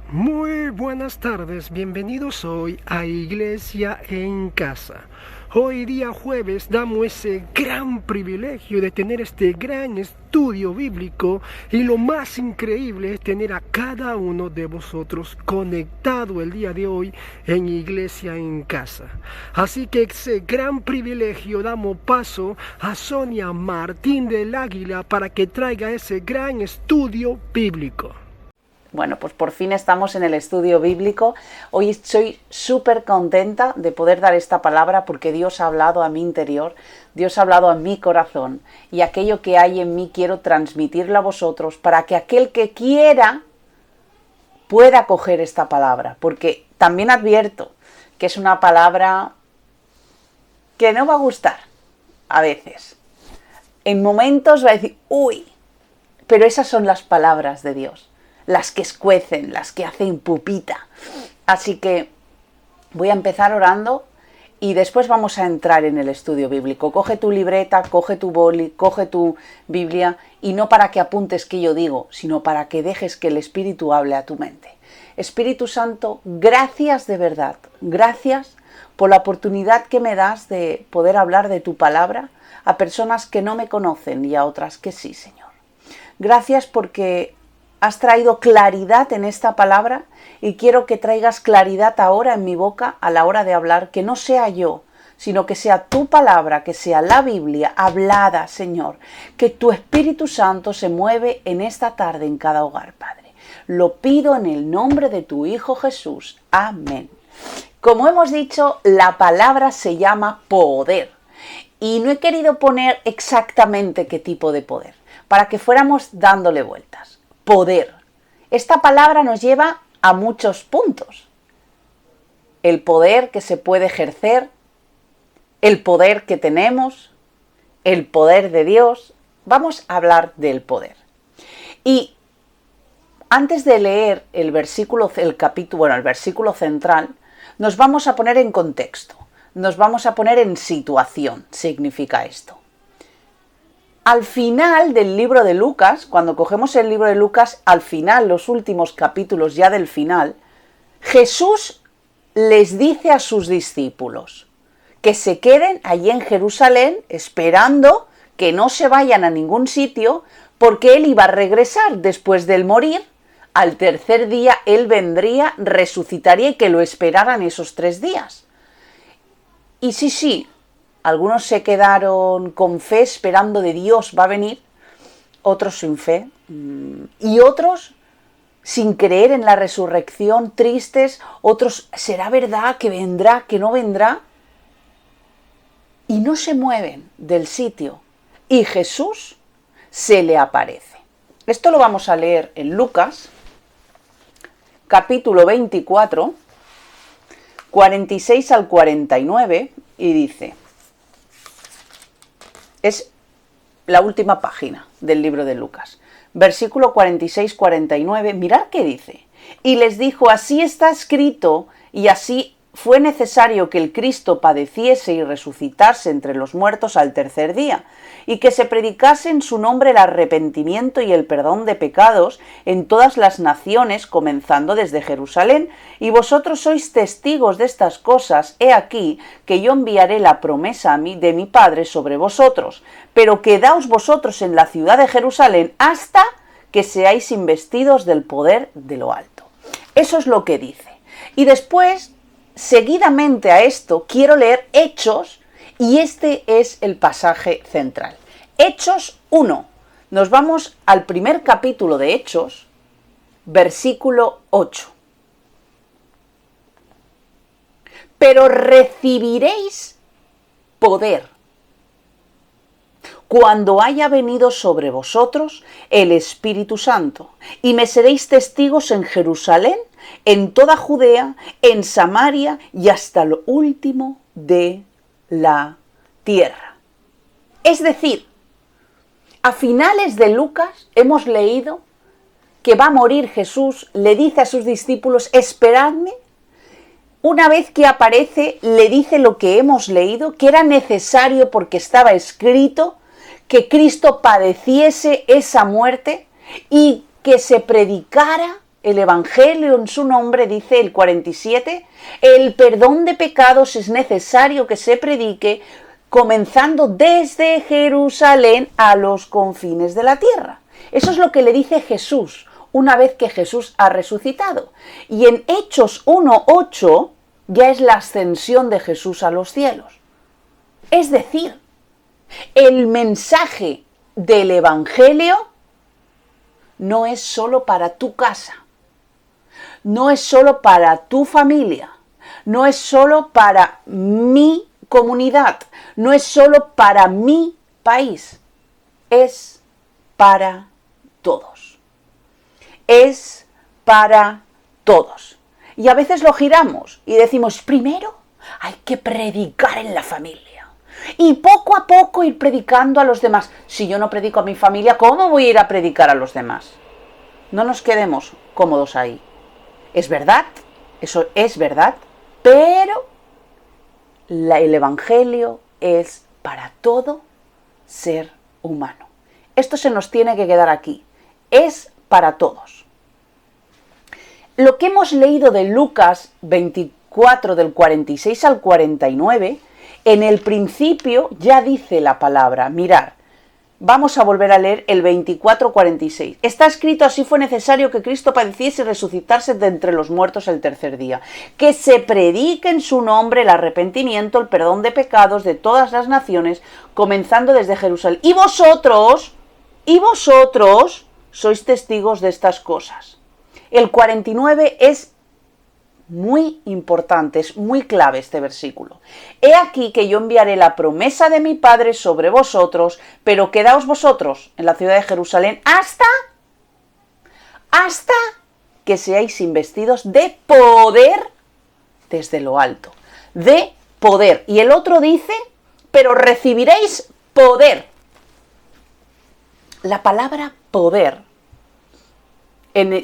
Muy buenas tardes, bienvenidos hoy a Iglesia en Casa. Hoy día jueves damos ese gran privilegio de tener este gran estudio bíblico y lo más increíble es tener a cada uno de vosotros conectado el día de hoy en Iglesia en Casa. Así que ese gran privilegio damos paso a Sonia Martín del Águila para que traiga ese gran estudio bíblico. Bueno, pues por fin estamos en el estudio bíblico. Hoy estoy súper contenta de poder dar esta palabra porque Dios ha hablado a mi interior, Dios ha hablado a mi corazón y aquello que hay en mí quiero transmitirlo a vosotros para que aquel que quiera pueda coger esta palabra. Porque también advierto que es una palabra que no va a gustar a veces. En momentos va a decir, uy, pero esas son las palabras de Dios. Las que escuecen, las que hacen pupita. Así que voy a empezar orando y después vamos a entrar en el estudio bíblico. Coge tu libreta, coge tu boli, coge tu Biblia y no para que apuntes qué yo digo, sino para que dejes que el Espíritu hable a tu mente. Espíritu Santo, gracias de verdad, gracias por la oportunidad que me das de poder hablar de tu palabra a personas que no me conocen y a otras que sí, Señor. Gracias porque has traído claridad en esta palabra y quiero que traigas claridad ahora en mi boca a la hora de hablar, que no sea yo, sino que sea tu palabra, que sea la Biblia hablada, Señor. Que tu Espíritu Santo se mueve en esta tarde en cada hogar, Padre. Lo pido en el nombre de tu Hijo Jesús. Amén. Como hemos dicho, la palabra se llama poder. Y no he querido poner exactamente qué tipo de poder, para que fuéramos dándole vueltas. Poder. Esta palabra nos lleva a muchos puntos. El poder que se puede ejercer, el poder que tenemos, el poder de Dios. Vamos a hablar del poder. Y antes de leer el versículo central, nos vamos a poner en contexto. Nos vamos a poner en situación, significa esto. Al final del libro de Lucas, cuando cogemos el libro de Lucas, al final, los últimos capítulos ya del final, Jesús les dice a sus discípulos que se queden allí en Jerusalén esperando que no se vayan a ningún sitio porque Él iba a regresar después del morir. Al tercer día Él vendría, resucitaría y que lo esperaran esos 3 días. Y sí, algunos se quedaron con fe esperando de Dios va a venir, otros sin fe y otros sin creer en la resurrección, tristes, otros será verdad que vendrá, que no vendrá y no se mueven del sitio y Jesús se le aparece. Esto lo vamos a leer en Lucas, capítulo 24, 46 al 49 y dice... Es la última página del libro de Lucas. Versículo 46-49, mirad qué dice. Y les dijo, así está escrito, y así fue necesario que el Cristo padeciese y resucitase entre los muertos al tercer día, y que se predicase en su nombre el arrepentimiento y el perdón de pecados en todas las naciones, comenzando desde Jerusalén. Y vosotros sois testigos de estas cosas. He aquí que yo enviaré la promesa de mi Padre sobre vosotros, pero quedaos vosotros en la ciudad de Jerusalén hasta que seáis investidos del poder de lo alto. Eso es lo que dice. Y después, seguidamente a esto, quiero leer Hechos, y este es el pasaje central. Hechos 1. Nos vamos al primer capítulo de Hechos, versículo 8. Pero recibiréis poder cuando haya venido sobre vosotros el Espíritu Santo, y me seréis testigos en Jerusalén, en toda Judea, en Samaria y hasta lo último de la tierra. Es decir, a finales de Lucas hemos leído que va a morir Jesús, le dice a sus discípulos, esperadme. Una vez que aparece, le dice lo que hemos leído, que era necesario porque estaba escrito que Cristo padeciese esa muerte y que se predicara el Evangelio en su nombre, dice el 47, el perdón de pecados es necesario que se predique comenzando desde Jerusalén a los confines de la tierra. Eso es lo que le dice Jesús una vez que Jesús ha resucitado. Y en Hechos 1:8 ya es la ascensión de Jesús a los cielos. Es decir, el mensaje del Evangelio no es solo para tu casa, no es solo para tu familia, no es solo para mi comunidad, no es solo para mi país, es para todos. Es para todos. Y a veces lo giramos y decimos, primero hay que predicar en la familia. Y poco a poco ir predicando a los demás. Si yo no predico a mi familia, ¿cómo voy a ir a predicar a los demás? No nos quedemos cómodos ahí. Es verdad, eso es verdad, pero el Evangelio es para todo ser humano. Esto se nos tiene que quedar aquí. Es para todos. Lo que hemos leído de Lucas 24, del 46 al 49, en el principio ya dice la palabra. Mirad, vamos a volver a leer el 24:46. Está escrito: así fue necesario que Cristo padeciese y resucitase de entre los muertos el tercer día. Que se predique en su nombre el arrepentimiento, el perdón de pecados de todas las naciones, comenzando desde Jerusalén. Y vosotros sois testigos de estas cosas. El 49 es muy importante, es muy clave este versículo. He aquí que yo enviaré la promesa de mi Padre sobre vosotros, pero quedaos vosotros en la ciudad de Jerusalén hasta que seáis investidos de poder desde lo alto. De poder. Y el otro dice, pero recibiréis poder. La palabra poder,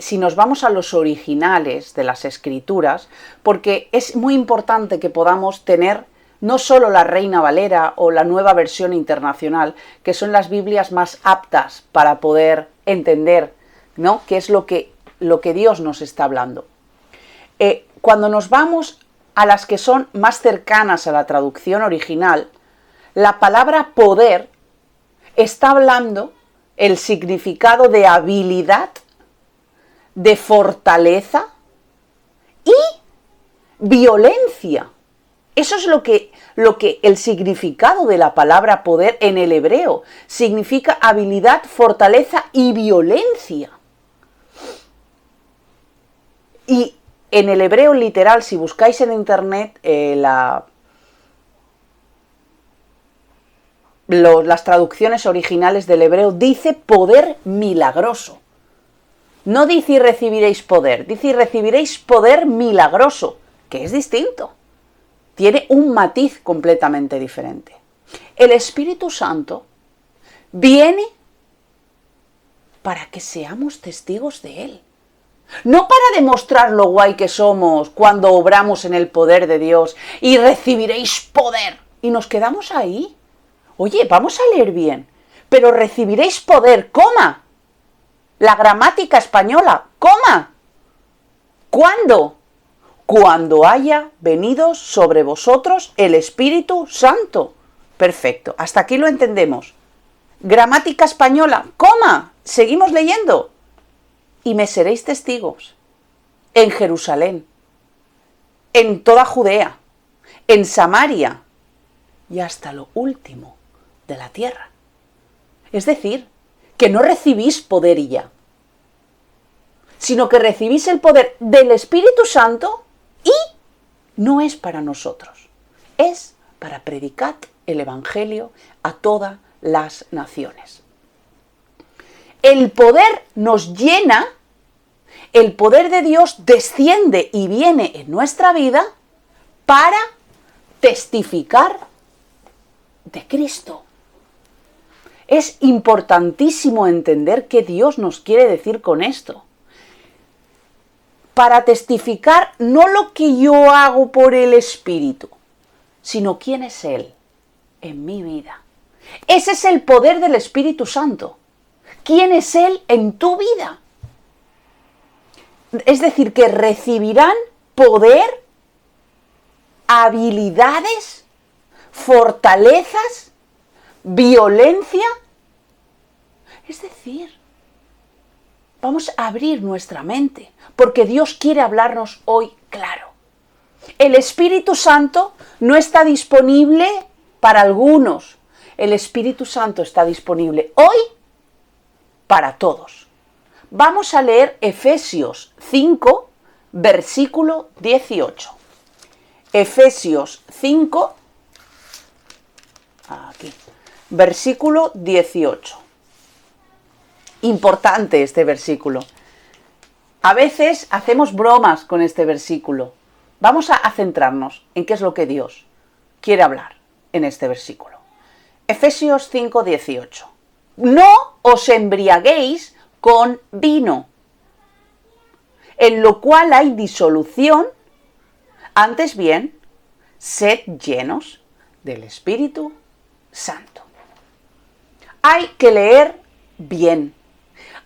si nos vamos a los originales de las Escrituras, porque es muy importante que podamos tener no solo la Reina Valera o la Nueva Versión Internacional, que son las Biblias más aptas para poder entender, ¿no?, qué es lo que Dios nos está hablando. Cuando nos vamos a las que son más cercanas a la traducción original, la palabra poder está hablando el significado de habilidad, de fortaleza y violencia. Eso es lo que el significado de la palabra poder en el hebreo significa: habilidad, fortaleza y violencia. Y en el hebreo literal, si buscáis en internet las traducciones originales del hebreo, dice poder milagroso. No dice y recibiréis poder, dice y recibiréis poder milagroso, que es distinto. Tiene un matiz completamente diferente. El Espíritu Santo viene para que seamos testigos de Él. No para demostrar lo guay que somos cuando obramos en el poder de Dios y recibiréis poder. Y nos quedamos ahí. Oye, vamos a leer bien. Pero recibiréis poder, coma. La gramática española, coma. ¿Cuándo? Cuando haya venido sobre vosotros el Espíritu Santo. Perfecto, hasta aquí lo entendemos. Gramática española, coma. Seguimos leyendo. Y me seréis testigos en Jerusalén, en toda Judea, en Samaria y hasta lo último de la tierra. Es decir, que no recibís poder y ya, sino que recibís el poder del Espíritu Santo y no es para nosotros, es para predicar el Evangelio a todas las naciones. El poder nos llena, el poder de Dios desciende y viene en nuestra vida para testificar de Cristo. Es importantísimo entender qué Dios nos quiere decir con esto. Para testificar no lo que yo hago por el Espíritu, sino quién es Él en mi vida. Ese es el poder del Espíritu Santo. ¿Quién es Él en tu vida? Es decir, que recibirán poder, habilidades, fortalezas, violencia. Es decir, vamos a abrir nuestra mente, porque Dios quiere hablarnos hoy claro. El Espíritu Santo no está disponible para algunos. El Espíritu Santo está disponible hoy para todos. Vamos a leer Efesios 5, versículo 18. Efesios 5, aquí, versículo 18. Importante este versículo. A veces hacemos bromas con este versículo. Vamos a centrarnos en qué es lo que Dios quiere hablar en este versículo. Efesios 5, 18. No os embriaguéis con vino, en lo cual hay disolución, antes bien, sed llenos del Espíritu Santo. Hay que leer bien,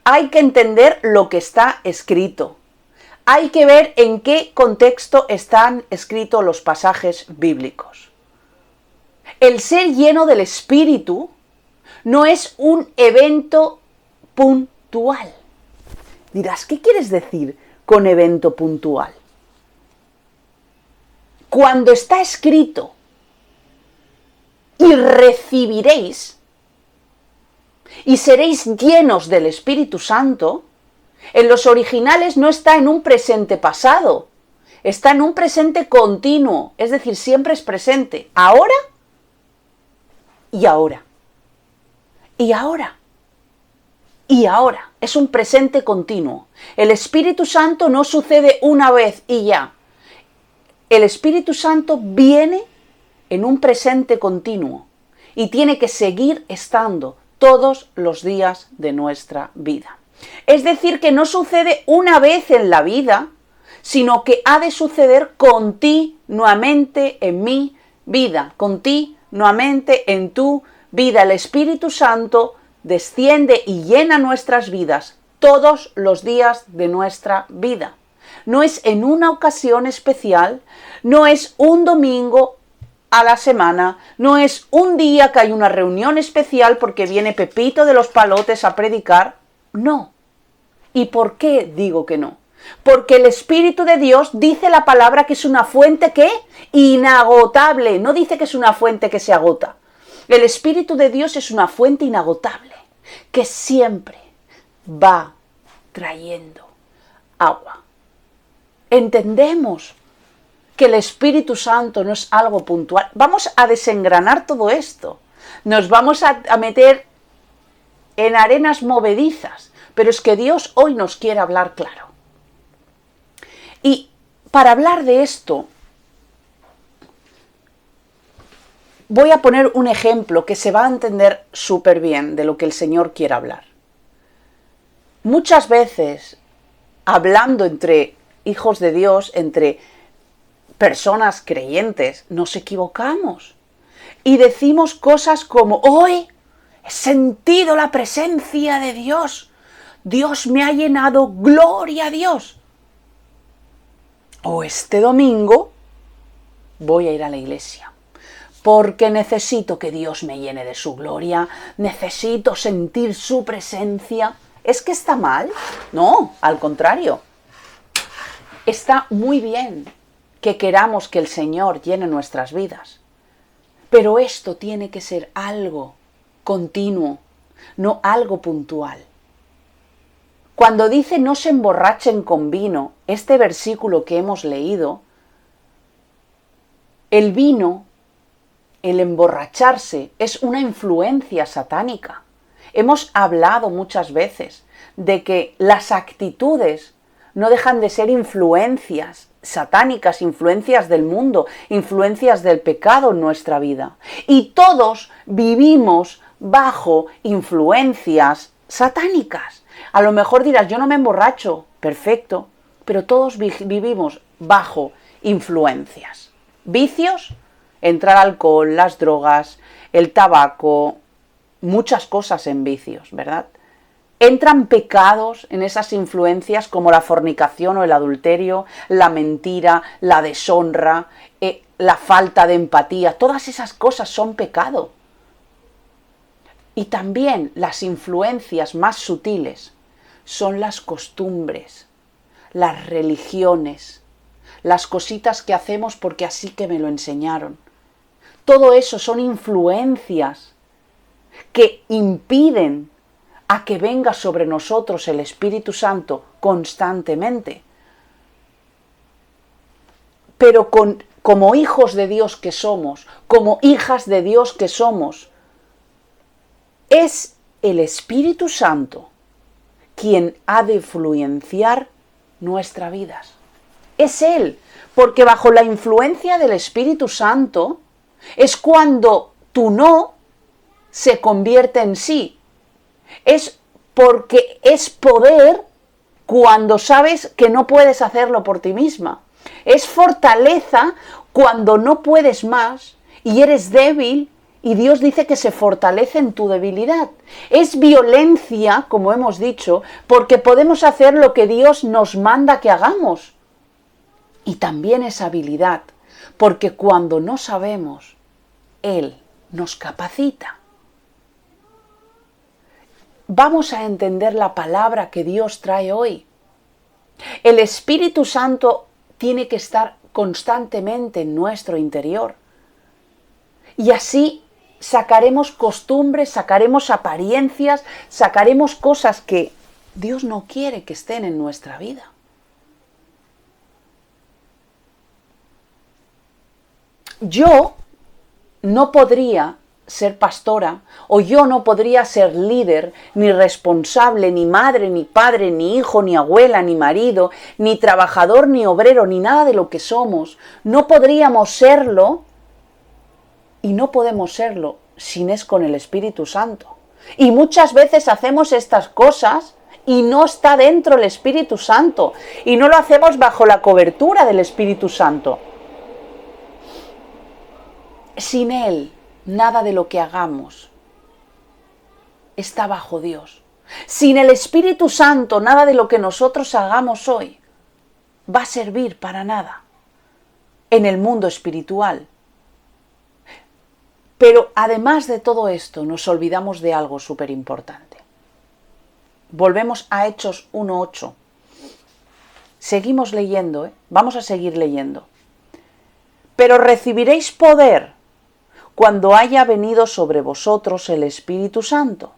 hay que entender lo que está escrito, hay que ver en qué contexto están escritos los pasajes bíblicos. El ser lleno del Espíritu no es un evento puntual. Dirás, ¿qué quieres decir con evento puntual? Cuando está escrito y recibiréis y seréis llenos del Espíritu Santo, en los originales no está en un presente pasado, está en un presente continuo, es decir, siempre es presente, ahora y ahora, y ahora, y ahora, es un presente continuo. El Espíritu Santo no sucede una vez y ya. El Espíritu Santo viene en un presente continuo y tiene que seguir estando todos los días de nuestra vida. Es decir, que no sucede una vez en la vida, sino que ha de suceder continuamente en mi vida, continuamente en tu vida. El Espíritu Santo desciende y llena nuestras vidas todos los días de nuestra vida. No es en una ocasión especial, no es un domingo a la semana, no es un día que hay una reunión especial porque viene Pepito de los Palotes a predicar. No. ¿Y por qué digo que no? Porque el Espíritu de Dios dice la palabra que es una fuente que inagotable, no dice que es una fuente que se agota. El Espíritu de Dios es una fuente inagotable que siempre va trayendo agua. Entendemos que el Espíritu Santo no es algo puntual. Vamos a desengranar todo esto. Nos vamos a meter en arenas movedizas, pero es que Dios hoy nos quiere hablar claro. Y para hablar de esto, voy a poner un ejemplo que se va a entender súper bien de lo que el Señor quiere hablar. Muchas veces, hablando entre hijos de Dios, entre personas creyentes, nos equivocamos y decimos cosas como: hoy he sentido la presencia de Dios, Dios me ha llenado, gloria a Dios. O este domingo voy a ir a la iglesia porque necesito que Dios me llene de su gloria, necesito sentir su presencia. ¿Es que está mal? No, al contrario. Está muy bien que queramos que el Señor llene nuestras vidas, pero esto tiene que ser algo continuo, no algo puntual. Cuando dice no se emborrachen con vino, este versículo que hemos leído, el vino, el emborracharse, es una influencia satánica. Hemos hablado muchas veces de que las actitudes no dejan de ser influencias satánicas, influencias del mundo, influencias del pecado en nuestra vida. Y todos vivimos bajo influencias satánicas. A lo mejor dirás, yo no me emborracho, perfecto, pero todos vivimos bajo influencias. Vicios, entrar alcohol, las drogas, el tabaco, muchas cosas en vicios, ¿verdad? Entran pecados en esas influencias como la fornicación o el adulterio, la mentira, la deshonra, la falta de empatía. Todas esas cosas son pecado. Y también las influencias más sutiles son las costumbres, las religiones, las cositas que hacemos porque así que me lo enseñaron. Todo eso son influencias que impiden a que venga sobre nosotros el Espíritu Santo constantemente. Pero como hijos de Dios que somos, como hijas de Dios que somos, es el Espíritu Santo quien ha de influenciar nuestras vidas. Es Él, porque bajo la influencia del Espíritu Santo es cuando tu no se convierte en sí. Es porque es poder cuando sabes que no puedes hacerlo por ti misma. Es fortaleza cuando no puedes más y eres débil y Dios dice que se fortalece en tu debilidad. Es violencia, como hemos dicho, porque podemos hacer lo que Dios nos manda que hagamos. Y también es habilidad, porque cuando no sabemos, Él nos capacita. Vamos a entender la palabra que Dios trae hoy. El Espíritu Santo tiene que estar constantemente en nuestro interior. Y así sacaremos costumbres, sacaremos apariencias, sacaremos cosas que Dios no quiere que estén en nuestra vida. Yo no podría ser pastora, o yo no podría ser líder, ni responsable, ni madre, ni padre, ni hijo, ni abuela, ni marido, ni trabajador, ni obrero, ni nada de lo que somos. No podríamos serlo, y no podemos serlo si es con el Espíritu Santo. Y muchas veces hacemos estas cosas y no está dentro el Espíritu Santo, y no lo hacemos bajo la cobertura del Espíritu Santo. Sin Él, nada de lo que hagamos está bajo Dios. Sin el Espíritu Santo, nada de lo que nosotros hagamos hoy va a servir para nada en el mundo espiritual. Pero además de todo esto, nos olvidamos de algo súper importante. Volvemos a Hechos 1:8. Seguimos leyendo, Vamos a seguir leyendo. Pero recibiréis poder cuando haya venido sobre vosotros el Espíritu Santo,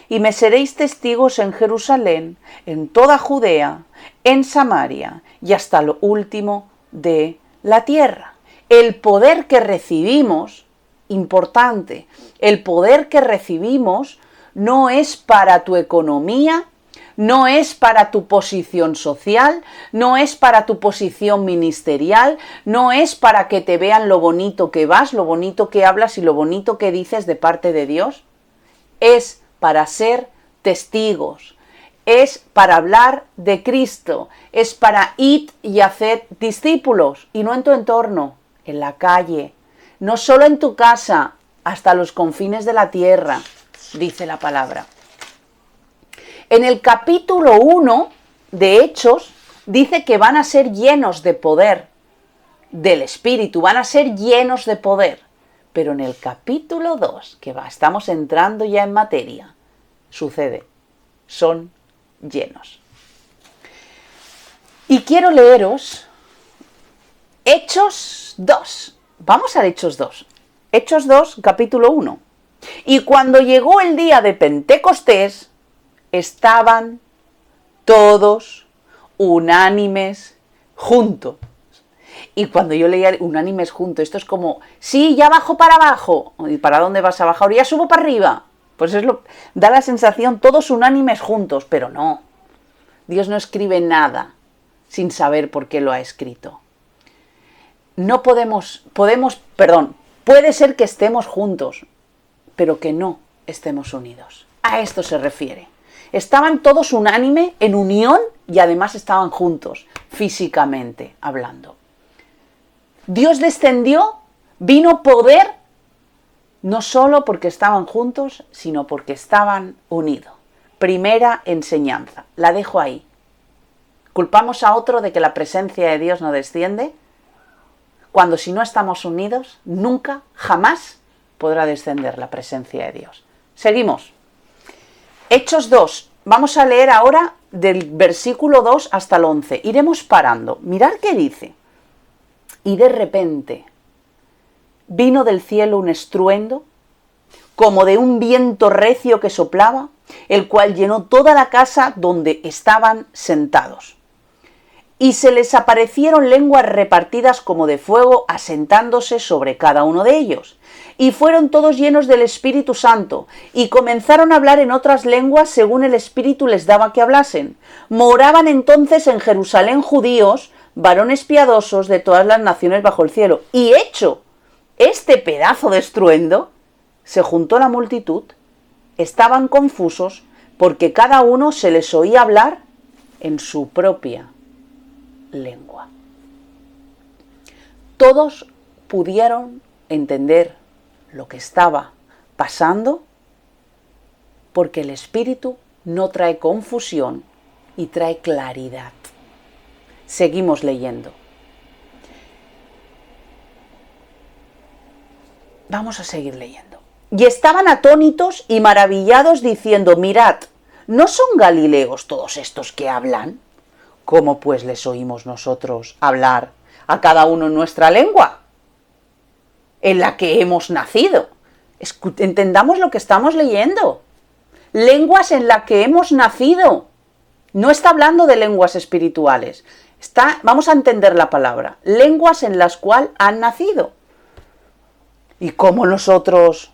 y me seréis testigos en Jerusalén, en toda Judea, en Samaria y hasta lo último de la tierra. El poder que recibimos, importante, el poder que recibimos no es para tu economía, no es para tu posición social, no es para tu posición ministerial, no es para que te vean lo bonito que vas, lo bonito que hablas y lo bonito que dices de parte de Dios. Es para ser testigos, es para hablar de Cristo, es para ir y hacer discípulos, y no en tu entorno, en la calle, no solo en tu casa, hasta los confines de la tierra, dice la palabra. En el capítulo 1 de Hechos dice que van a ser llenos de poder del Espíritu, van a ser llenos de poder. Pero en el capítulo 2, estamos entrando ya en materia, sucede, son llenos. Y quiero leeros Hechos 2. Vamos a Hechos 2. Hechos 2, capítulo 1. Y cuando llegó el día de Pentecostés, estaban todos unánimes juntos. Y cuando yo leía unánimes juntos, esto es como, sí, ya bajo para abajo. ¿Y para dónde vas a bajar? Ya subo para arriba. Pues da la sensación, todos unánimes juntos, pero no. Dios no escribe nada sin saber por qué lo ha escrito. No puede ser que estemos juntos, pero que no estemos unidos. A esto se refiere. Estaban todos unánime, en unión, y además estaban juntos, físicamente hablando. Dios descendió, vino poder, no solo porque estaban juntos, sino porque estaban unidos. primera enseñanza. La dejo ahí. ¿Culpamos a otro de que la presencia de Dios no desciende? Cuando si no estamos unidos, nunca, jamás podrá descender la presencia de Dios. Seguimos. Hechos 2. Vamos a leer ahora del versículo 2 hasta el 11. Iremos parando. Mirad qué dice. Y de repente vino del cielo un estruendo, como de un viento recio que soplaba, el cual llenó toda la casa donde estaban sentados. Y se les aparecieron lenguas repartidas como de fuego, asentándose sobre cada uno de ellos. Y fueron todos llenos del Espíritu Santo, y comenzaron a hablar en otras lenguas según el Espíritu les daba que hablasen. Moraban entonces en Jerusalén judíos, varones piadosos de todas las naciones bajo el cielo. Y hecho este pedazo de estruendo, se juntó la multitud, estaban confusos, porque cada uno se les oía hablar en su propia lengua. Todos pudieron entender lo que estaba pasando, porque el Espíritu no trae confusión y trae claridad. Seguimos leyendo. Vamos a seguir leyendo. Y estaban atónitos y maravillados diciendo, mirad, ¿no son galileos todos estos que hablan? ¿Cómo pues les oímos nosotros hablar a cada uno en nuestra lengua, en la que hemos nacido? Entendamos lo que estamos leyendo. Lenguas en la que hemos nacido. No está hablando de lenguas espirituales. Vamos a entender la palabra. Lenguas en las cuales han nacido. ¿Y cómo nosotros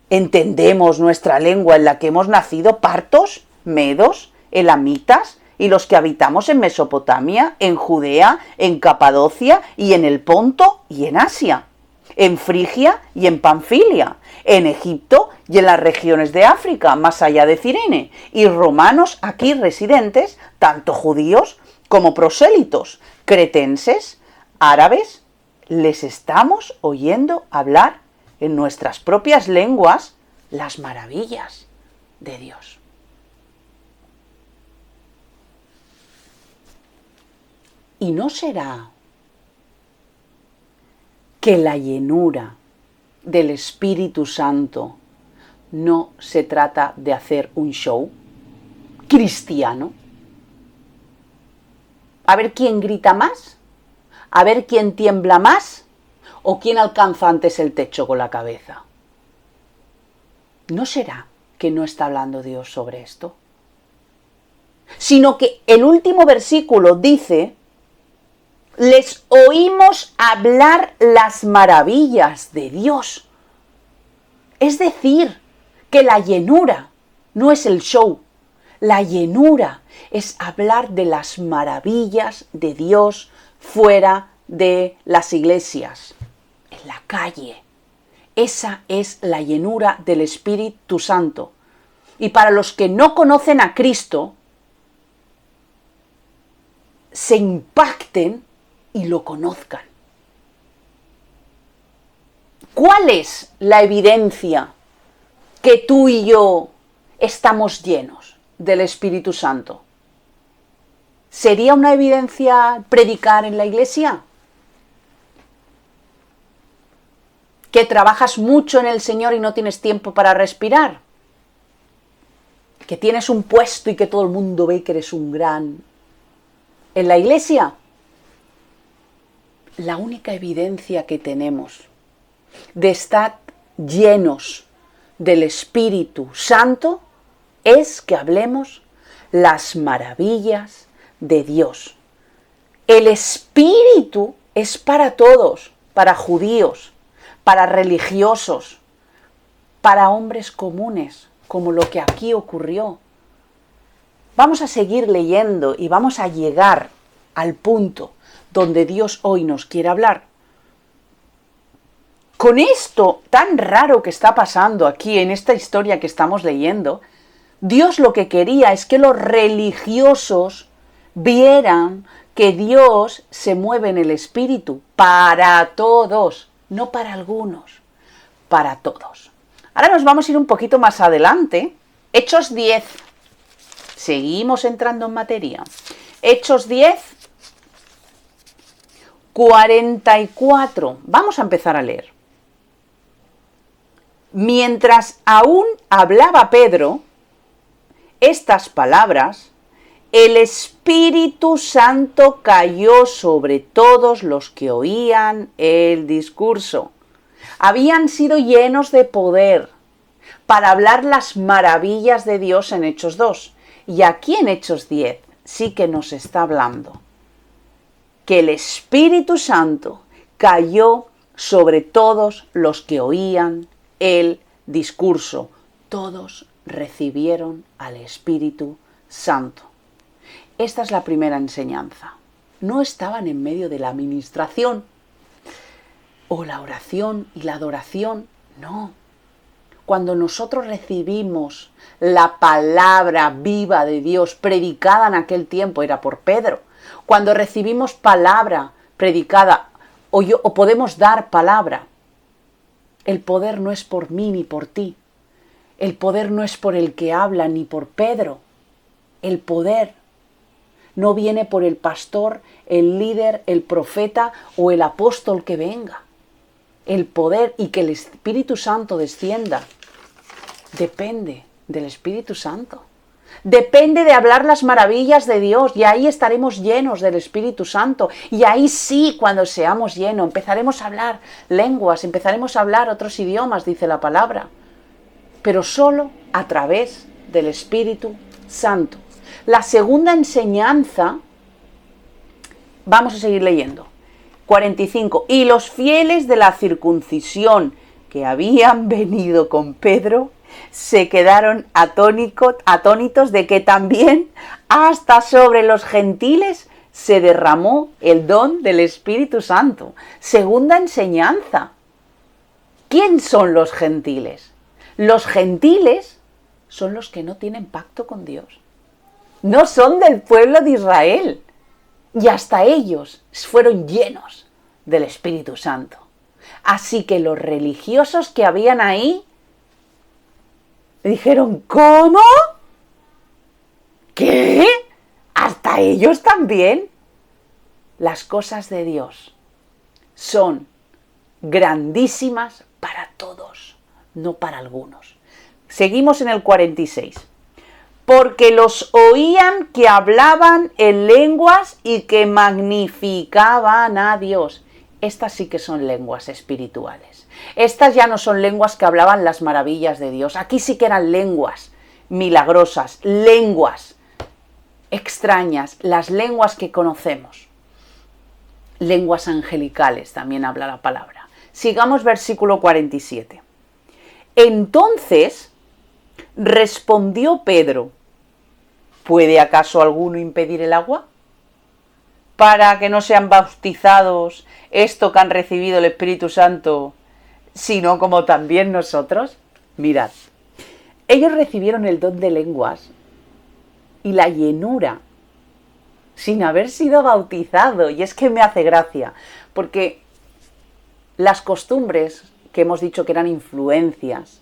entendemos nuestra lengua en la que hemos nacido? Partos, medos, elamitas y los que habitamos en Mesopotamia, en Judea, en Capadocia y en el Ponto y en Asia, en Frigia y en Panfilia, en Egipto y en las regiones de África, más allá de Cirene, y romanos aquí residentes, tanto judíos como prosélitos, cretenses, árabes. Les estamos oyendo hablar en nuestras propias lenguas las maravillas de Dios. ¿Y no será que la llenura del Espíritu Santo no se trata de hacer un show cristiano? A ver quién grita más, a ver quién tiembla más o quién alcanza antes el techo con la cabeza. ¿No será que no está hablando Dios sobre esto? Sino que el último versículo dice, les oímos hablar las maravillas de Dios. Es decir, que la llenura no es el show. La llenura es hablar de las maravillas de Dios fuera de las iglesias, en la calle. Esa es la llenura del Espíritu Santo. Y para los que no conocen a Cristo, se impacten y lo conozcan. ¿Cuál es la evidencia que tú y yo estamos llenos del Espíritu Santo? ¿Sería una evidencia predicar en la iglesia? ¿Que trabajas mucho en el Señor y no tienes tiempo para respirar? ¿Que tienes un puesto y que todo el mundo ve que eres un gran... en la iglesia? La única evidencia que tenemos de estar llenos del Espíritu Santo es que hablemos las maravillas de Dios. El Espíritu es para todos, para judíos, para religiosos, para hombres comunes, como lo que aquí ocurrió. Vamos a seguir leyendo y vamos a llegar al punto donde Dios hoy nos quiere hablar. Con esto tan raro que está pasando aquí en esta historia que estamos leyendo, Dios lo que quería es que los religiosos vieran que Dios se mueve en el Espíritu para todos, no para algunos, para todos. Ahora nos vamos a ir un poquito más adelante. Hechos 10. Seguimos entrando en materia. Hechos 10, 44. Vamos a empezar a leer. Mientras aún hablaba Pedro estas palabras, el Espíritu Santo cayó sobre todos los que oían el discurso. Habían sido llenos de poder para hablar las maravillas de Dios en Hechos 2. Y aquí en Hechos 10 sí que nos está hablando que el Espíritu Santo cayó sobre todos los que oían el discurso. Todos recibieron al Espíritu Santo. Esta es la primera enseñanza. No estaban en medio de la administración o la oración y la adoración, no. Cuando nosotros recibimos la palabra viva de Dios predicada en aquel tiempo, era por Pedro. Cuando recibimos palabra predicada o podemos dar palabra, el poder no es por mí ni por ti. El poder no es por el que habla ni por Pedro. El poder no viene por el pastor, el líder, el profeta o el apóstol que venga. El poder y que el Espíritu Santo descienda depende del Espíritu Santo. Depende de hablar las maravillas de Dios y ahí estaremos llenos del Espíritu Santo. Y ahí sí, cuando seamos llenos, empezaremos a hablar lenguas, empezaremos a hablar otros idiomas, dice la palabra. Pero solo a través del Espíritu Santo. La segunda enseñanza, vamos a seguir leyendo. 45. Y los fieles de la circuncisión que habían venido con Pedro se quedaron atónitos de que también hasta sobre los gentiles se derramó el don del Espíritu Santo. Segunda enseñanza. ¿Quién son los gentiles? Los gentiles son los que no tienen pacto con Dios. No son del pueblo de Israel. Y hasta ellos fueron llenos del Espíritu Santo. Así que los religiosos que habían ahí dijeron, ¿cómo? ¿Qué? ¿Hasta ellos también? Las cosas de Dios son grandísimas para todos, no para algunos. Seguimos en el 46. Porque los oían que hablaban en lenguas y que magnificaban a Dios. Estas sí que son lenguas espirituales. Estas ya no son lenguas que hablaban las maravillas de Dios. Aquí sí que eran lenguas milagrosas, lenguas extrañas, las lenguas que conocemos. Lenguas angelicales, también habla la palabra. Sigamos versículo 47. Entonces respondió Pedro, ¿puede acaso alguno impedir el agua? Para que no sean bautizados esto que han recibido el Espíritu Santo, sino como también nosotros. Mirad, ellos recibieron el don de lenguas y la llenura sin haber sido bautizado. Y es que me hace gracia, porque las costumbres que hemos dicho que eran influencias,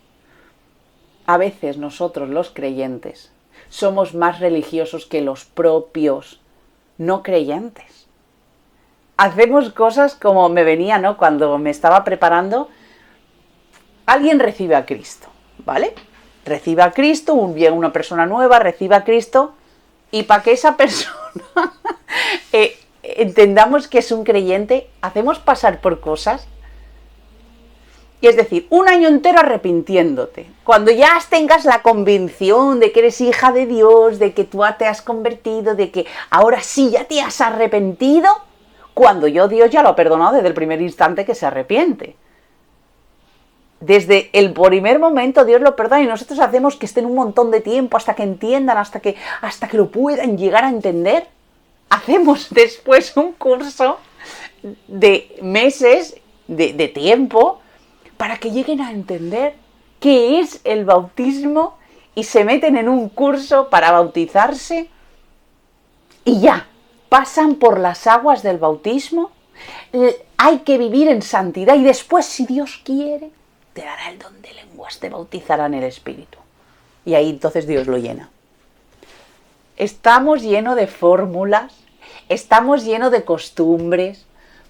a veces nosotros los creyentes somos más religiosos que los propios no creyentes. Hacemos cosas como me venía, ¿no? Cuando me estaba preparando, alguien recibe a Cristo, ¿vale? Recibe a Cristo, una persona nueva recibe a Cristo, y para que esa persona entendamos que es un creyente, hacemos pasar por cosas. Y es decir, un año entero arrepintiéndote. Cuando ya tengas la convicción de que eres hija de Dios, de que tú te has convertido, de que ahora sí ya te has arrepentido, cuando Dios ya lo ha perdonado desde el primer instante que se arrepiente. Desde el primer momento Dios lo perdona y nosotros hacemos que estén un montón de tiempo hasta que entiendan, hasta que lo puedan llegar a entender. Hacemos después un curso de meses, de tiempo, para que lleguen a entender qué es el bautismo y se meten en un curso para bautizarse y ya, pasan por las aguas del bautismo. Hay que vivir en santidad y después, si Dios quiere, te dará el don de lenguas, te bautizará en el Espíritu. Y ahí entonces Dios lo llena. Estamos llenos de fórmulas, estamos llenos de costumbres,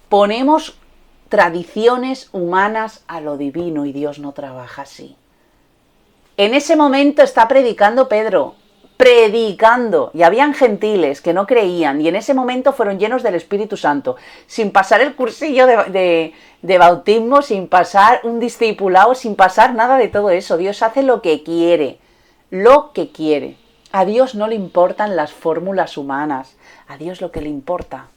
ponemos tradiciones humanas a lo divino y Dios no trabaja así. En ese momento está predicando Pedro, predicando, y habían gentiles que no creían y en ese momento fueron llenos del Espíritu Santo, sin pasar el cursillo de bautismo, sin pasar un discipulado, sin pasar nada de todo eso. Dios hace lo que quiere, lo que quiere. A Dios no le importan las fórmulas humanas, a Dios lo que le importa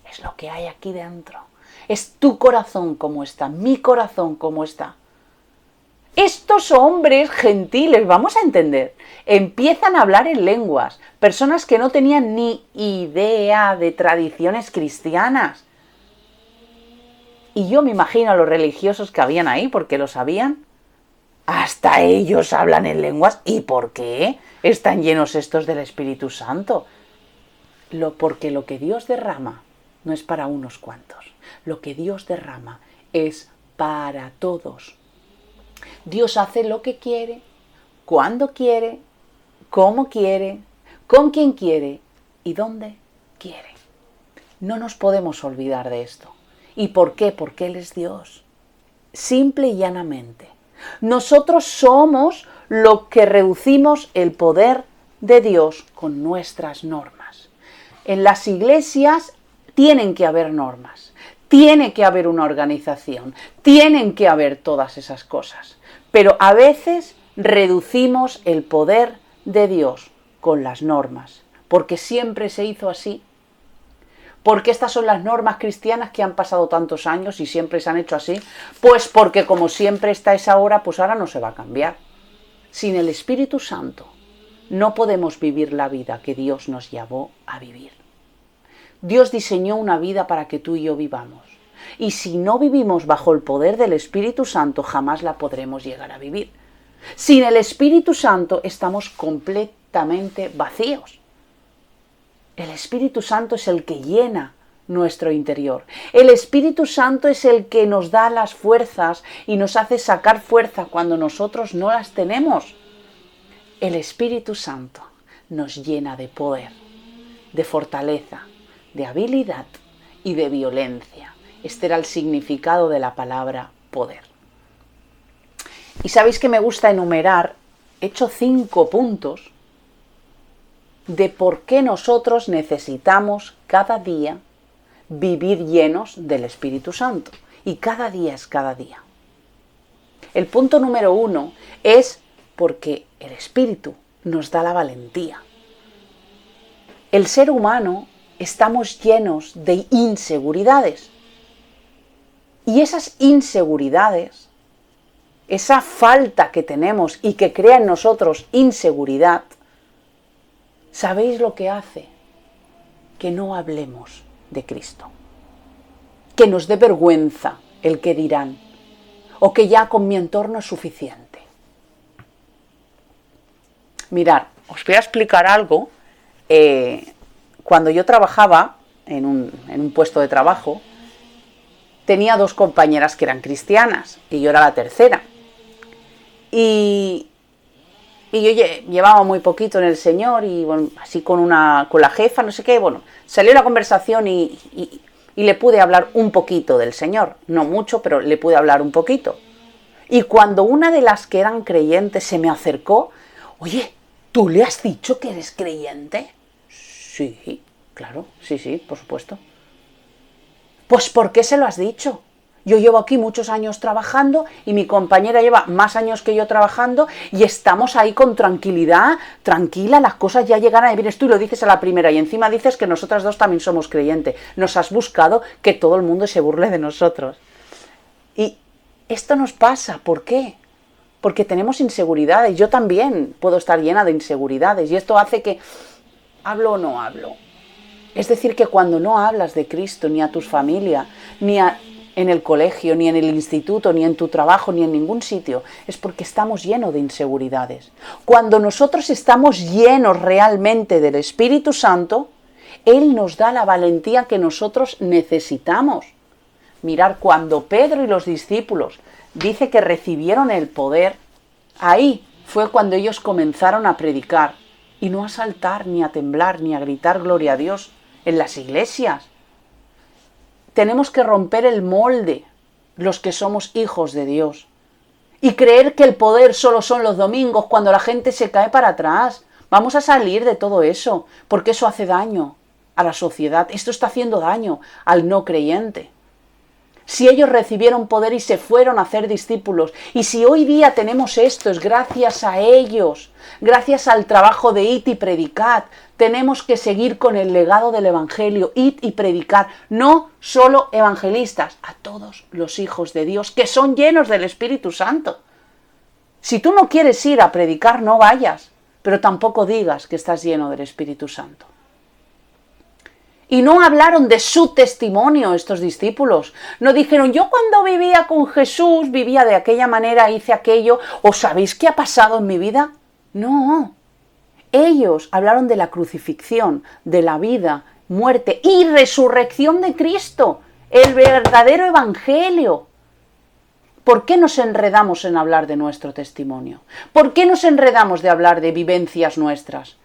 es lo que hay aquí dentro. Es tu corazón como está, mi corazón como está. Estos hombres gentiles, vamos a entender, empiezan a hablar en lenguas, personas que no tenían ni idea de tradiciones cristianas. Y yo me imagino a los religiosos que habían ahí, porque lo sabían. Hasta ellos hablan en lenguas. ¿Y por qué? Están llenos estos del Espíritu Santo. Porque lo que Dios derrama no es para unos cuantos. Lo que Dios derrama es para todos. Dios hace lo que quiere, cuando quiere, cómo quiere, con quién quiere y dónde quiere. No nos podemos olvidar de esto. ¿Y por qué? Porque Él es Dios. Simple y llanamente. Nosotros somos lo que reducimos el poder de Dios con nuestras normas. En las iglesias tienen que haber normas, tiene que haber una organización, tienen que haber todas esas cosas. Pero a veces reducimos el poder de Dios con las normas, porque siempre se hizo así. ¿Por qué estas son las normas cristianas que han pasado tantos años y siempre se han hecho así? Pues porque como siempre está esa hora, pues ahora no se va a cambiar. Sin el Espíritu Santo no podemos vivir la vida que Dios nos llamó a vivir. Dios diseñó una vida para que tú y yo vivamos. Y si no vivimos bajo el poder del Espíritu Santo, jamás la podremos llegar a vivir. Sin el Espíritu Santo estamos completamente vacíos. El Espíritu Santo es el que llena nuestro interior. El Espíritu Santo es el que nos da las fuerzas y nos hace sacar fuerza cuando nosotros no las tenemos. El Espíritu Santo nos llena de poder, de fortaleza, de habilidad y de violencia. Este era el significado de la palabra poder. Y sabéis que me gusta enumerar, he hecho 5 puntos de por qué nosotros necesitamos cada día vivir llenos del Espíritu Santo. Y cada día es cada día. El punto número 1 es porque el Espíritu nos da la valentía. El ser humano estamos llenos de inseguridades. Y esas inseguridades, esa falta que tenemos y que crea en nosotros inseguridad, ¿sabéis lo que hace? Que no hablemos de Cristo. Que nos dé vergüenza el que dirán. O que ya con mi entorno es suficiente. Mirad, os voy a explicar algo. Cuando yo trabajaba en un puesto de trabajo, tenía 2 compañeras que eran cristianas y yo era la tercera. Y yo llevaba muy poquito en el Señor y bueno, así con la jefa, no sé qué, bueno, salió la conversación y le pude hablar un poquito del Señor. No mucho, pero le pude hablar un poquito. Y cuando una de las que eran creyentes se me acercó, oye, ¿tú le has dicho que eres creyente? Sí, claro, sí, por supuesto. Pues ¿por qué se lo has dicho? Yo llevo aquí muchos años trabajando y mi compañera lleva más años que yo trabajando y estamos ahí con tranquilidad, tranquila, las cosas ya llegarán. Y vienes tú y lo dices a la primera y encima dices que nosotras 2 también somos creyentes. Nos has buscado que todo el mundo se burle de nosotros. Y esto nos pasa, ¿por qué? Porque tenemos inseguridades. Yo también puedo estar llena de inseguridades y esto hace que ¿hablo o no hablo? Es decir, que cuando no hablas de Cristo ni a tu familia, ni en el colegio, ni en el instituto, ni en tu trabajo, ni en ningún sitio, es porque estamos llenos de inseguridades. Cuando nosotros estamos llenos realmente del Espíritu Santo, Él nos da la valentía que nosotros necesitamos. Mirar, cuando Pedro y los discípulos dice que recibieron el poder, ahí fue cuando ellos comenzaron a predicar. y no a saltar, ni a temblar, ni a gritar gloria a Dios en las iglesias. Tenemos que romper el molde, los que somos hijos de Dios, y creer que el poder solo son los domingos cuando la gente se cae para atrás. Vamos a salir de todo eso, porque eso hace daño a la sociedad. Esto está haciendo daño al no creyente. Si ellos recibieron poder y se fueron a hacer discípulos, y si hoy día tenemos esto, es gracias a ellos, gracias al trabajo de id y predicad. Tenemos que seguir con el legado del Evangelio, id y predicad, no solo evangelistas, a todos los hijos de Dios que son llenos del Espíritu Santo. Si tú no quieres ir a predicar, no vayas, pero tampoco digas que estás lleno del Espíritu Santo. Y no hablaron de su testimonio estos discípulos. No dijeron, yo cuando vivía con Jesús, vivía de aquella manera, hice aquello, ¿o sabéis qué ha pasado en mi vida? No. Ellos hablaron de la crucifixión, de la vida, muerte y resurrección de Cristo, el verdadero evangelio. ¿Por qué nos enredamos en hablar de nuestro testimonio? ¿Por qué nos enredamos de hablar de vivencias nuestras?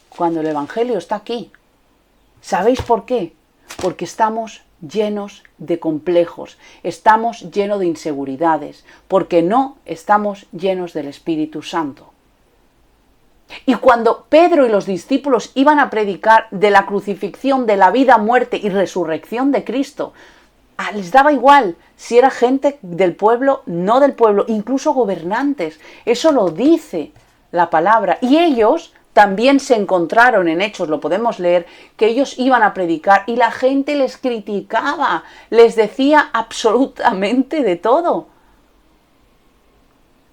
Cuando el evangelio está aquí. ¿Sabéis por qué? Porque estamos llenos de complejos, estamos llenos de inseguridades, porque no estamos llenos del Espíritu Santo. Y cuando Pedro y los discípulos iban a predicar de la crucifixión, de la vida, muerte y resurrección de Cristo, les daba igual si era gente del pueblo, no del pueblo, incluso gobernantes. Eso lo dice la palabra. Y ellos también se encontraron en Hechos, lo podemos leer, que ellos iban a predicar y la gente les criticaba, les decía absolutamente de todo.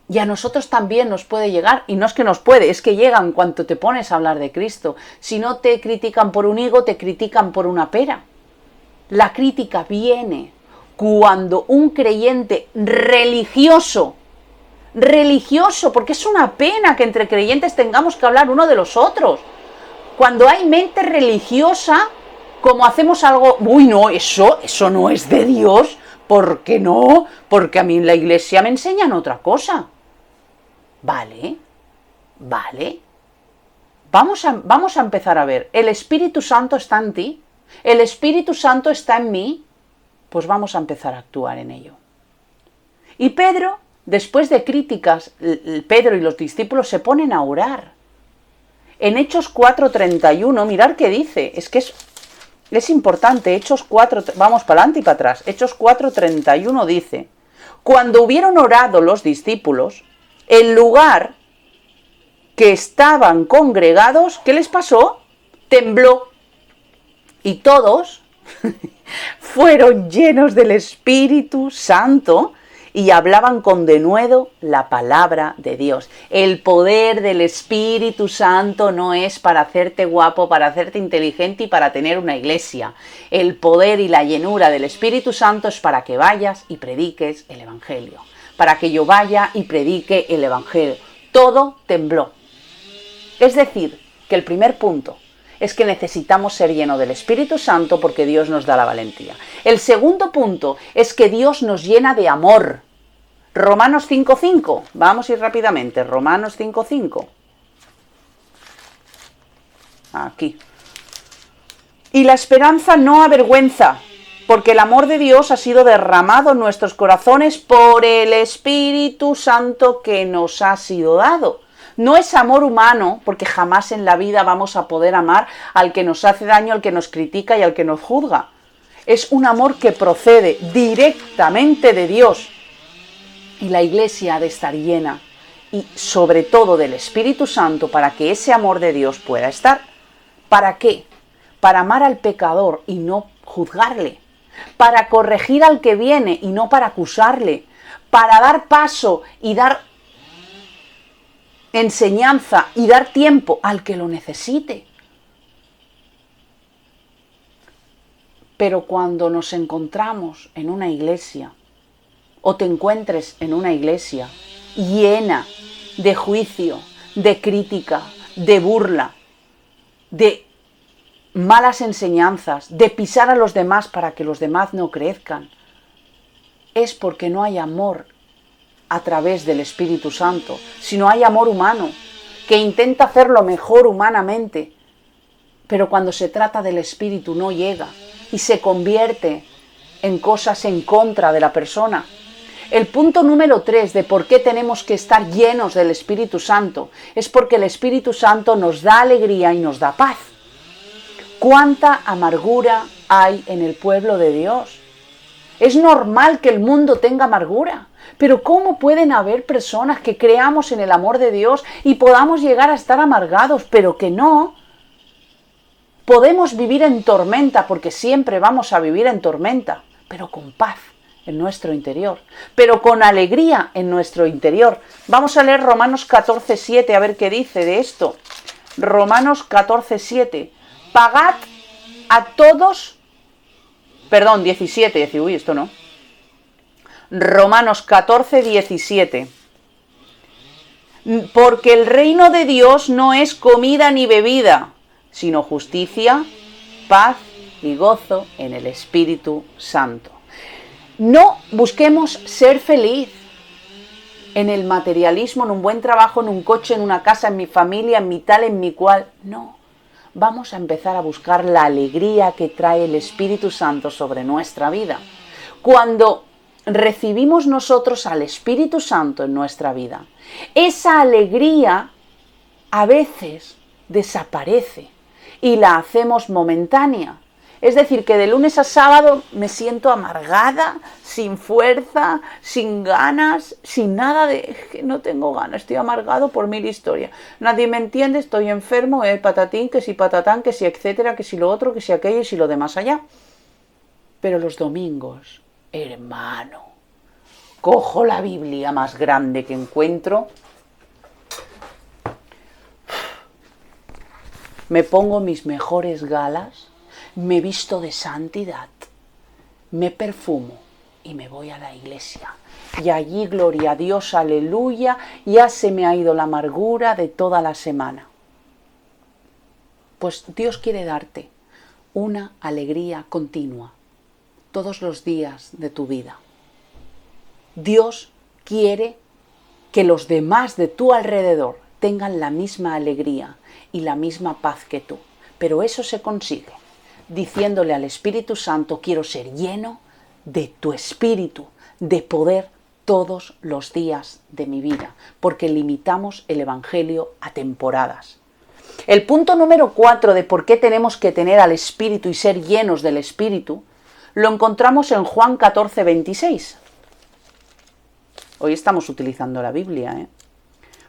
Y a nosotros también nos puede llegar, y no es que nos puede, es que llega en cuanto te pones a hablar de Cristo. Si no te critican por un higo, te critican por una pera. La crítica viene cuando un creyente religioso, porque es una pena que entre creyentes tengamos que hablar uno de los otros. Cuando hay mente religiosa, como hacemos algo, uy no, eso no es de Dios, ¿por qué no? Porque a mí en la iglesia me enseñan otra cosa. Vale. Vamos a empezar a ver, ¿el Espíritu Santo está en ti? ¿El Espíritu Santo está en mí? Pues vamos a empezar a actuar en ello. Y Pedro, después de críticas, Pedro y los discípulos se ponen a orar. En Hechos 4:31, mirad qué dice, es que es importante, Hechos 4, vamos para adelante y para atrás, Hechos 4:31 dice, cuando hubieron orado los discípulos, el lugar que estaban congregados, ¿qué les pasó? Tembló. Y todos fueron llenos del Espíritu Santo y hablaban con denuedo la palabra de Dios. El poder del Espíritu Santo no es para hacerte guapo, para hacerte inteligente y para tener una iglesia. El poder y la llenura del Espíritu Santo es para que vayas y prediques el Evangelio. Para que yo vaya y predique el Evangelio. Todo tembló. Es decir, que el primer punto es que necesitamos ser llenos del Espíritu Santo porque Dios nos da la valentía. El segundo punto es que Dios nos llena de amor. Romanos 5:5. Vamos a ir rápidamente. Romanos 5:5. Aquí. Y la esperanza no avergüenza, porque el amor de Dios ha sido derramado en nuestros corazones por el Espíritu Santo que nos ha sido dado. No es amor humano, porque jamás en la vida vamos a poder amar al que nos hace daño, al que nos critica y al que nos juzga. Es un amor que procede directamente de Dios. Y la iglesia ha de estar llena, y sobre todo del Espíritu Santo, para que ese amor de Dios pueda estar. ¿Para qué? Para amar al pecador y no juzgarle. Para corregir al que viene y no para acusarle. Para dar paso y dar enseñanza y dar tiempo al que lo necesite. Pero cuando nos encontramos en una iglesia, o te encuentres en una iglesia llena de juicio, de crítica, de burla, de malas enseñanzas, de pisar a los demás para que los demás no crezcan, es porque no hay amor a través del Espíritu Santo, sino hay amor humano, que intenta hacerlo mejor humanamente, pero cuando se trata del Espíritu no llega y se convierte en cosas en contra de la persona. El punto número 3 de por qué tenemos que estar llenos del Espíritu Santo es porque el Espíritu Santo nos da alegría y nos da paz. ¿Cuánta amargura hay en el pueblo de Dios? Es normal que el mundo tenga amargura, pero ¿cómo pueden haber personas que creamos en el amor de Dios y podamos llegar a estar amargados, pero que no? Podemos vivir en tormenta, porque siempre vamos a vivir en tormenta, pero con paz en nuestro interior, pero con alegría en nuestro interior. Vamos a leer Romanos 14:7, a ver qué dice de esto. Romanos 14:7. Pagad a todos... Perdón, 17. Uy, esto no. Romanos 14:17. Porque el reino de Dios no es comida ni bebida, sino justicia, paz y gozo en el Espíritu Santo. No busquemos ser feliz en el materialismo, en un buen trabajo, en un coche, en una casa, en mi familia, en mi tal, en mi cual. No. Vamos a empezar a buscar la alegría que trae el Espíritu Santo sobre nuestra vida. Cuando recibimos nosotros al Espíritu Santo en nuestra vida, esa alegría a veces desaparece y la hacemos momentánea. Es decir, que de lunes a sábado me siento amargada, sin fuerza, sin ganas, sin nada de... que no tengo ganas, estoy amargado por 1000 historias. Nadie me entiende, estoy enfermo, patatín, que si patatán, que si etcétera, que si lo otro, que si aquello y si lo demás allá. Pero los domingos, hermano, cojo la Biblia más grande que encuentro, me pongo mis mejores galas, me visto de santidad, me perfumo y me voy a la iglesia. Y allí, gloria a Dios, aleluya, ya se me ha ido la amargura de toda la semana. Pues Dios quiere darte una alegría continua todos los días de tu vida. Dios quiere que los demás de tu alrededor tengan la misma alegría y la misma paz que tú. Pero eso se consigue diciéndole al Espíritu Santo: quiero ser lleno de tu Espíritu, de poder todos los días de mi vida, porque limitamos el Evangelio a temporadas. El punto número 4 de por qué tenemos que tener al Espíritu y ser llenos del Espíritu, lo encontramos en Juan 14:26. Hoy estamos utilizando la Biblia,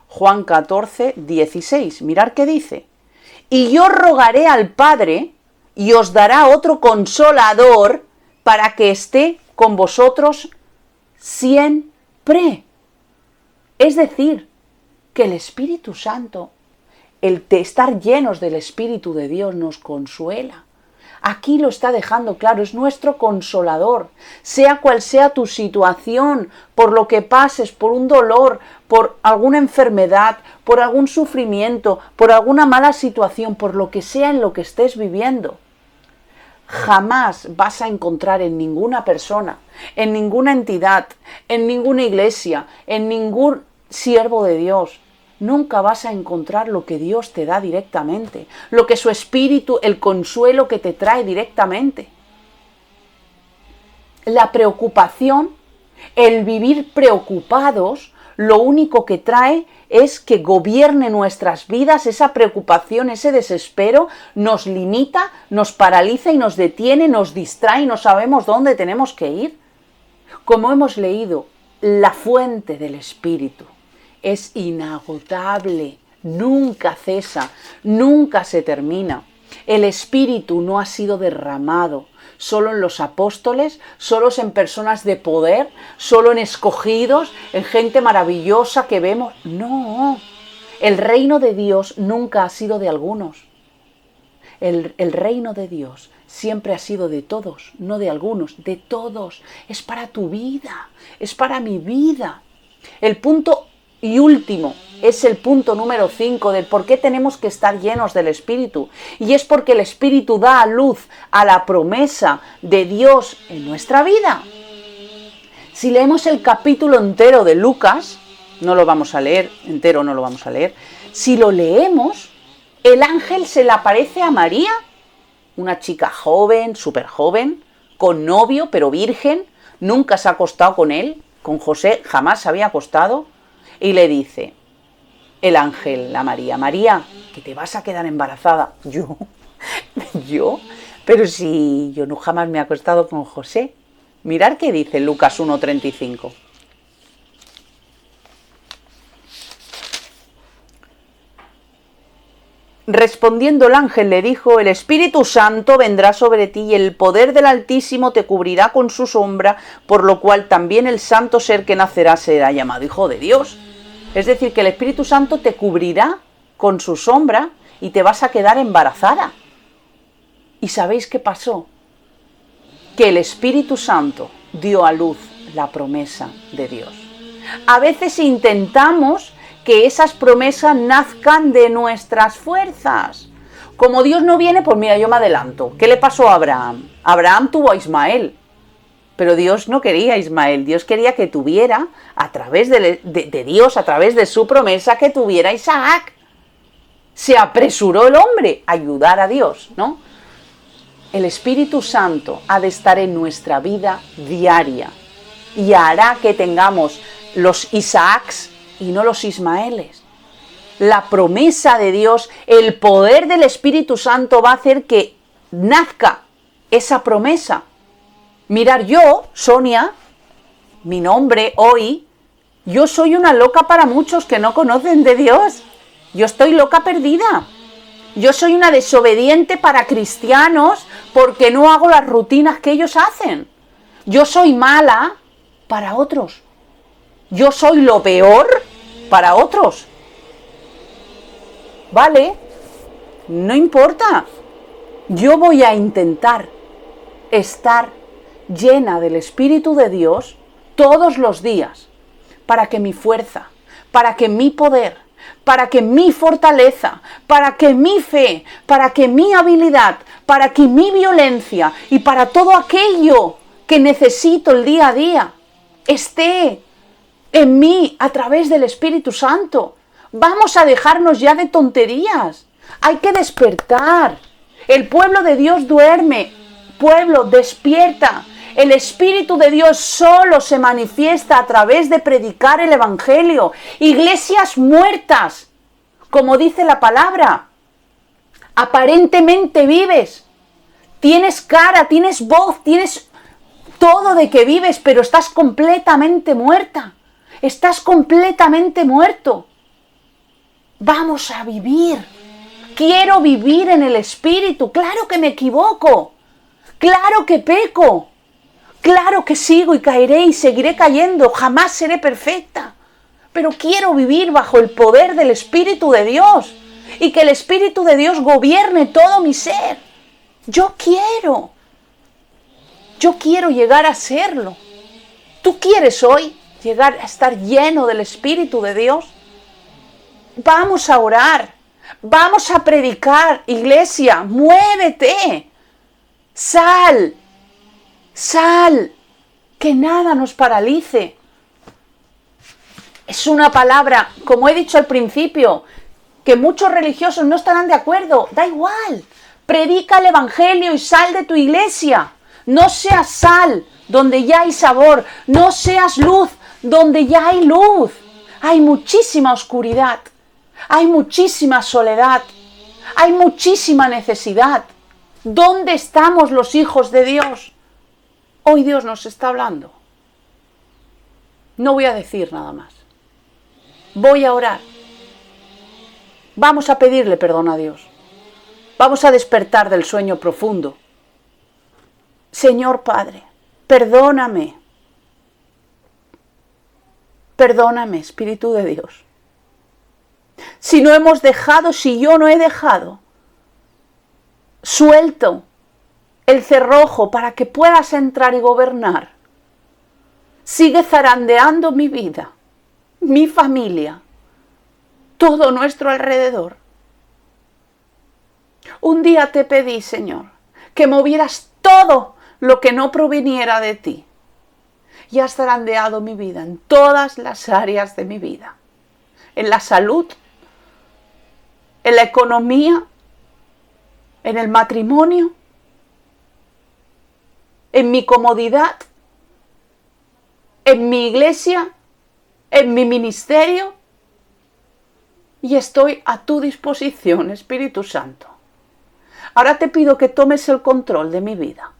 Juan 14:16. Mirad qué dice. Y yo rogaré al Padre y os dará otro consolador para que esté con vosotros siempre. Es decir, que el Espíritu Santo, el de estar llenos del Espíritu de Dios, nos consuela. Aquí lo está dejando claro, es nuestro consolador. Sea cual sea tu situación, por lo que pases, por un dolor, por alguna enfermedad, por algún sufrimiento, por alguna mala situación, por lo que sea en lo que estés viviendo, jamás vas a encontrar en ninguna persona, en ninguna entidad, en ninguna iglesia, en ningún siervo de Dios, nunca vas a encontrar lo que Dios te da directamente, lo que su Espíritu, el consuelo que te trae directamente. La preocupación, el vivir preocupados, lo único que trae es que gobierne nuestras vidas. Esa preocupación, ese desespero nos limita, nos paraliza y nos detiene, nos distrae y no sabemos dónde tenemos que ir. Como hemos leído, la fuente del Espíritu es inagotable, nunca cesa, nunca se termina. El Espíritu no ha sido derramado solo en los apóstoles, solo en personas de poder, solo en escogidos, en gente maravillosa que vemos. No, el reino de Dios nunca ha sido de algunos. El reino de Dios siempre ha sido de todos, no de algunos, de todos. Es para tu vida, es para mi vida. El punto y último es el punto número 5 del por qué tenemos que estar llenos del Espíritu. Y es porque el Espíritu da a luz a la promesa de Dios en nuestra vida. Si leemos el capítulo entero de Lucas, no lo vamos a leer, entero no lo vamos a leer. Si lo leemos, el ángel se le aparece a María, una chica joven, súper joven, con novio, pero virgen, nunca se ha acostado con él, con José jamás se había acostado, y le dice el ángel a María, María, que te vas a quedar embarazada. Yo, pero si yo no jamás me he acostado con José. Mirad qué dice Lucas 1:35. Respondiendo el ángel le dijo, el Espíritu Santo vendrá sobre ti y el poder del Altísimo te cubrirá con su sombra, por lo cual también el santo ser que nacerá será llamado Hijo de Dios. Es decir, que el Espíritu Santo te cubrirá con su sombra y te vas a quedar embarazada. ¿Y sabéis qué pasó? Que el Espíritu Santo dio a luz la promesa de Dios. A veces intentamos que esas promesas nazcan de nuestras fuerzas. Como Dios no viene, pues mira, yo me adelanto. ¿Qué le pasó a Abraham? Abraham tuvo a Ismael, pero Dios no quería a Ismael. Dios quería que tuviera, a través de Dios, a través de su promesa, que tuviera a Isaac. Se apresuró el hombre a ayudar a Dios, ¿no? El Espíritu Santo ha de estar en nuestra vida diaria y hará que tengamos los Isaacs y no los Ismaeles. La promesa de Dios, el poder del Espíritu Santo va a hacer que nazca esa promesa. Mirar, yo, Sonia, mi nombre hoy, yo soy una loca para muchos que no conocen de Dios. Yo estoy loca perdida. Yo soy una desobediente para cristianos porque no hago las rutinas que ellos hacen. Yo soy mala para otros. Yo soy lo peor para otros. ¿Vale? No importa. Yo voy a intentar estar llena del Espíritu de Dios todos los días para que mi fuerza, para que mi poder, para que mi fortaleza, para que mi fe, para que mi habilidad, para que mi violencia y para todo aquello que necesito el día a día esté en mí a través del Espíritu Santo. Vamos a dejarnos ya de tonterías. Hay que despertar. El pueblo de Dios duerme. Pueblo, despierta. El Espíritu de Dios solo se manifiesta a través de predicar el Evangelio. Iglesias muertas, como dice la palabra. Aparentemente vives. Tienes cara, tienes voz, tienes todo de que vives, pero estás completamente muerta. Estás completamente muerto. Vamos a vivir. Quiero vivir en el Espíritu. Claro que me equivoco. Claro que peco. Claro que sigo y caeré y seguiré cayendo. Jamás seré perfecta. Pero quiero vivir bajo el poder del Espíritu de Dios. Y que el Espíritu de Dios gobierne todo mi ser. Yo quiero llegar a serlo. ¿Tú quieres hoy llegar a estar lleno del Espíritu de Dios? Vamos a orar. Vamos a predicar. Iglesia, muévete. Sal. Sal. Que nada nos paralice. Es una palabra, como he dicho al principio, que muchos religiosos no estarán de acuerdo. Da igual. Predica el Evangelio y sal de tu iglesia. No seas sal donde ya hay sabor. No seas luz donde ya hay luz. Hay muchísima oscuridad. Hay muchísima soledad. Hay muchísima necesidad. ¿Dónde estamos los hijos de Dios? Hoy Dios nos está hablando. No voy a decir nada más. Voy a orar. Vamos a pedirle perdón a Dios. Vamos a despertar del sueño profundo. Señor Padre, perdóname. Perdóname, Espíritu de Dios. Si no hemos dejado, si yo no he dejado, suelto el cerrojo para que puedas entrar y gobernar. Sigue zarandeando mi vida, mi familia, todo nuestro alrededor. Un día te pedí, Señor, que movieras todo lo que no proviniera de ti. y has zarandeado mi vida en todas las áreas de mi vida. En la salud, en la economía, en el matrimonio, en mi comodidad, en mi iglesia, en mi ministerio. Y estoy a tu disposición, Espíritu Santo. Ahora te pido que tomes el control de mi vida,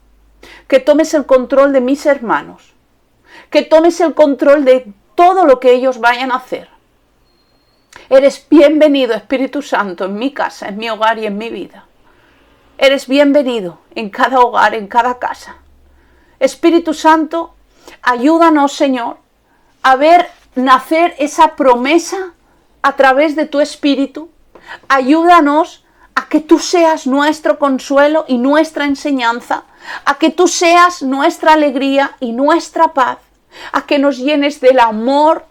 que tomes el control de mis hermanos, que tomes el control de todo lo que ellos vayan a hacer. Eres bienvenido, Espíritu Santo, en mi casa, en mi hogar y en mi vida. Eres bienvenido en cada hogar, en cada casa. Espíritu Santo, ayúdanos, Señor, a ver nacer esa promesa a través de tu Espíritu. Ayúdanos a que tú seas nuestro consuelo y nuestra enseñanza, a que tú seas nuestra alegría y nuestra paz, a que nos llenes del amor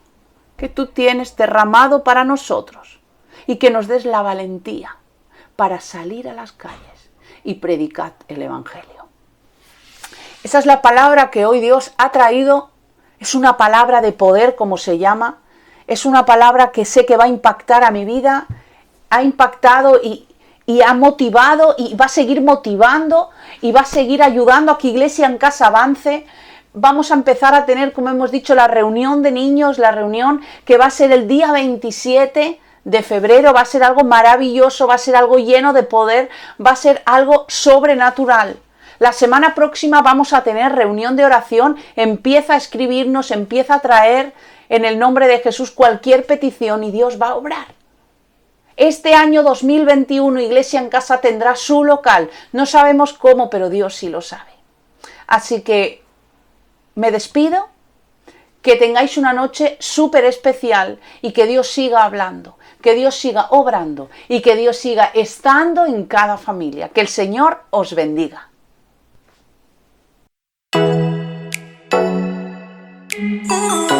que tú tienes derramado para nosotros y que nos des la valentía para salir a las calles y predicar el Evangelio. Esa es la palabra que hoy Dios ha traído. Es una palabra de poder, como se llama. Es una palabra que sé que va a impactar a mi vida. Ha impactado y ha motivado y va a seguir motivando y va a seguir ayudando a que Iglesia en Casa avance. Vamos a empezar a tener, como hemos dicho, la reunión de niños, la reunión que va a ser el día 27 de febrero. Va a ser algo maravilloso, va a ser algo lleno de poder, va a ser algo sobrenatural. La semana próxima vamos a tener reunión de oración. Empieza a escribirnos, empieza a traer en el nombre de Jesús cualquier petición y Dios va a obrar. Este año 2021 Iglesia en Casa tendrá su local. No sabemos cómo, pero Dios sí lo sabe. Así que me despido, que tengáis una noche súper especial y que Dios siga hablando, que Dios siga obrando y que Dios siga estando en cada familia. Que el Señor os bendiga. Oh.